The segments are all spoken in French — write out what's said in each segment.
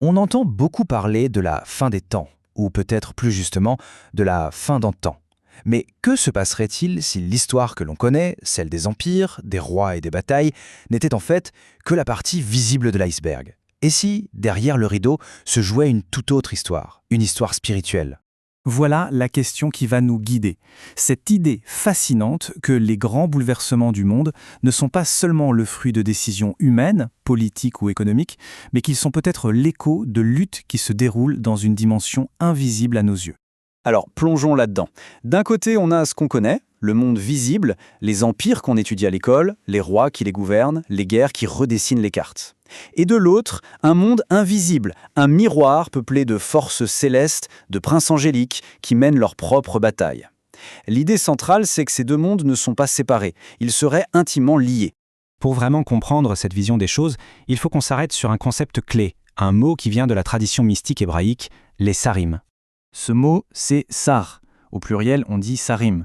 On entend beaucoup parler de la fin des temps, ou peut-être plus justement de la fin d'un temps. Mais que se passerait-il si l'histoire que l'on connaît, celle des empires, des rois et des batailles, n'était en fait que la partie visible de l'iceberg? Et si, derrière le rideau, se jouait une toute autre histoire, une histoire spirituelle? Voilà la question qui va nous guider. Cette idée fascinante que les grands bouleversements du monde ne sont pas seulement le fruit de décisions humaines, politiques ou économiques, mais qu'ils sont peut-être l'écho de luttes qui se déroulent dans une dimension invisible à nos yeux. Alors, plongeons là-dedans. D'un côté, on a ce qu'on connaît, le monde visible, les empires qu'on étudie à l'école, les rois qui les gouvernent, les guerres qui redessinent les cartes. Et de l'autre, un monde invisible, un miroir peuplé de forces célestes, de princes angéliques qui mènent leur propre bataille. L'idée centrale, c'est que ces deux mondes ne sont pas séparés, ils seraient intimement liés. Pour vraiment comprendre cette vision des choses, il faut qu'on s'arrête sur un concept clé, un mot qui vient de la tradition mystique hébraïque, les sarim. Ce mot, c'est sar. Au pluriel, on dit sarim.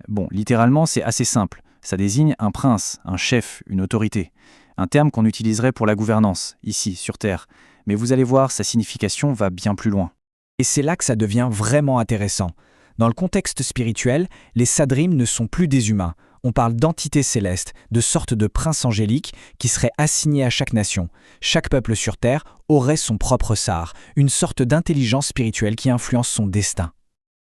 Bon, littéralement, c'est assez simple. Ça désigne un prince, un chef, une autorité. Un terme qu'on utiliserait pour la gouvernance, ici, sur Terre. Mais vous allez voir, sa signification va bien plus loin. Et c'est là que ça devient vraiment intéressant. Dans le contexte spirituel, les sadrim ne sont plus des humains. On parle d'entités célestes, de sortes de princes angéliques qui seraient assignés à chaque nation. Chaque peuple sur Terre aurait son propre sar, une sorte d'intelligence spirituelle qui influence son destin.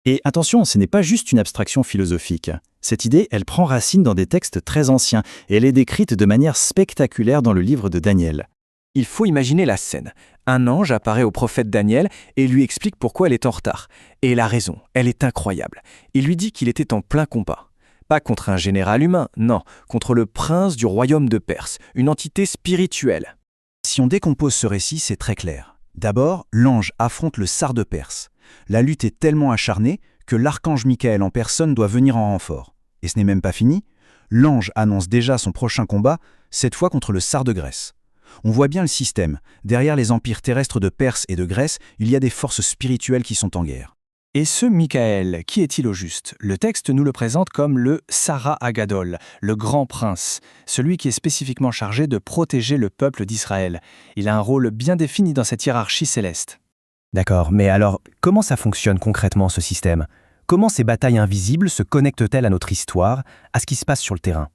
Et attention, ce n'est pas juste une abstraction philosophique. Cette idée, elle prend racine dans des textes très anciens et elle est décrite de manière spectaculaire dans le livre de Daniel. Il faut imaginer la scène. Un ange apparaît au prophète Daniel et lui explique pourquoi elle est en retard. Et elle a raison, elle est incroyable. Il lui dit qu'il était en plein combat. Pas contre un général humain, non, contre le prince du royaume de Perse, une entité spirituelle. Si on décompose ce récit, c'est très clair. D'abord, l'ange affronte le sar de Perse. La lutte est tellement acharnée que l'archange Michael en personne doit venir en renfort. Et ce n'est même pas fini. L'ange annonce déjà son prochain combat, cette fois contre le sar de Grèce. On voit bien le système. Derrière les empires terrestres de Perse et de Grèce, il y a des forces spirituelles qui sont en guerre. Et ce Michael, qui est-il au juste? Le texte nous le présente comme le Sara Agadol, le grand prince, celui qui est spécifiquement chargé de protéger le peuple d'Israël. Il a un rôle bien défini dans cette hiérarchie céleste. D'accord, mais alors, comment ça fonctionne concrètement ce système? Comment ces batailles invisibles se connectent-elles à notre histoire, à ce qui se passe sur le terrain?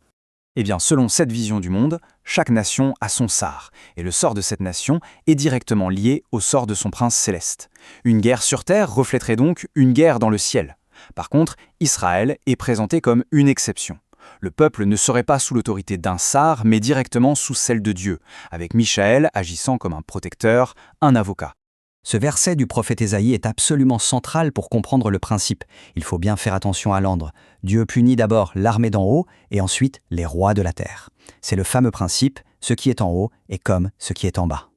Eh bien, selon cette vision du monde, chaque nation a son sar, et le sort de cette nation est directement lié au sort de son prince céleste. Une guerre sur terre reflèterait donc une guerre dans le ciel. Par contre, Israël est présenté comme une exception. Le peuple ne serait pas sous l'autorité d'un sar, mais directement sous celle de Dieu, avec Michaël agissant comme un protecteur, un avocat. Ce verset du prophète Ésaïe est absolument central pour comprendre le principe. Il faut bien faire attention à l'ordre. Dieu punit d'abord l'armée d'en haut et ensuite les rois de la terre. C'est le fameux principe, ce qui est en haut est comme ce qui est en bas.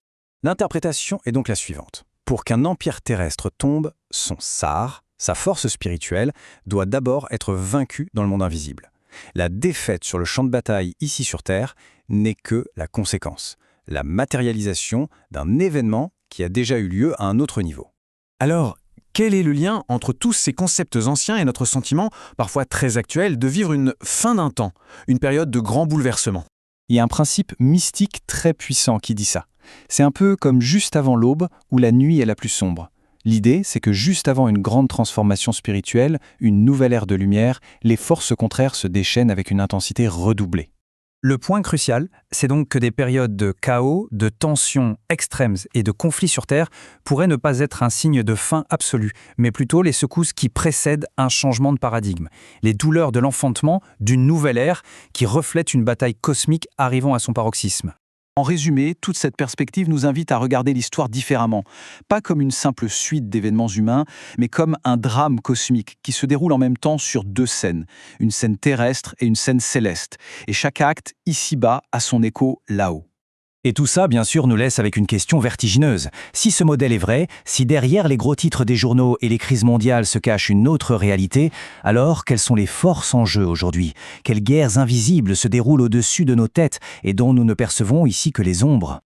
L'interprétation est donc la suivante. Pour qu'un empire terrestre tombe, son sar, sa force spirituelle, doit d'abord être vaincu dans le monde invisible. La défaite sur le champ de bataille ici sur Terre n'est que la conséquence, la matérialisation d'un événement qui a déjà eu lieu à un autre niveau. Alors, quel est le lien entre tous ces concepts anciens et notre sentiment, parfois très actuel, de vivre une fin d'un temps, une période de grands bouleversements? Il y a un principe mystique très puissant qui dit ça. C'est un peu comme juste avant l'aube où la nuit est la plus sombre. L'idée, c'est que juste avant une grande transformation spirituelle, une nouvelle ère de lumière, les forces contraires se déchaînent avec une intensité redoublée. Le point crucial, c'est donc que des périodes de chaos, de tensions extrêmes et de conflits sur Terre pourraient ne pas être un signe de fin absolue, mais plutôt les secousses qui précèdent un changement de paradigme, les douleurs de l'enfantement d'une nouvelle ère qui reflète une bataille cosmique arrivant à son paroxysme. En résumé, toute cette perspective nous invite à regarder l'histoire différemment, pas comme une simple suite d'événements humains, mais comme un drame cosmique qui se déroule en même temps sur deux scènes, une scène terrestre et une scène céleste, et chaque acte, ici-bas, a son écho là-haut. Et tout ça, bien sûr, nous laisse avec une question vertigineuse. Si ce modèle est vrai, si derrière les gros titres des journaux et les crises mondiales se cache une autre réalité, alors quelles sont les forces en jeu aujourd'hui? Quelles guerres invisibles se déroulent au-dessus de nos têtes et dont nous ne percevons ici que les ombres?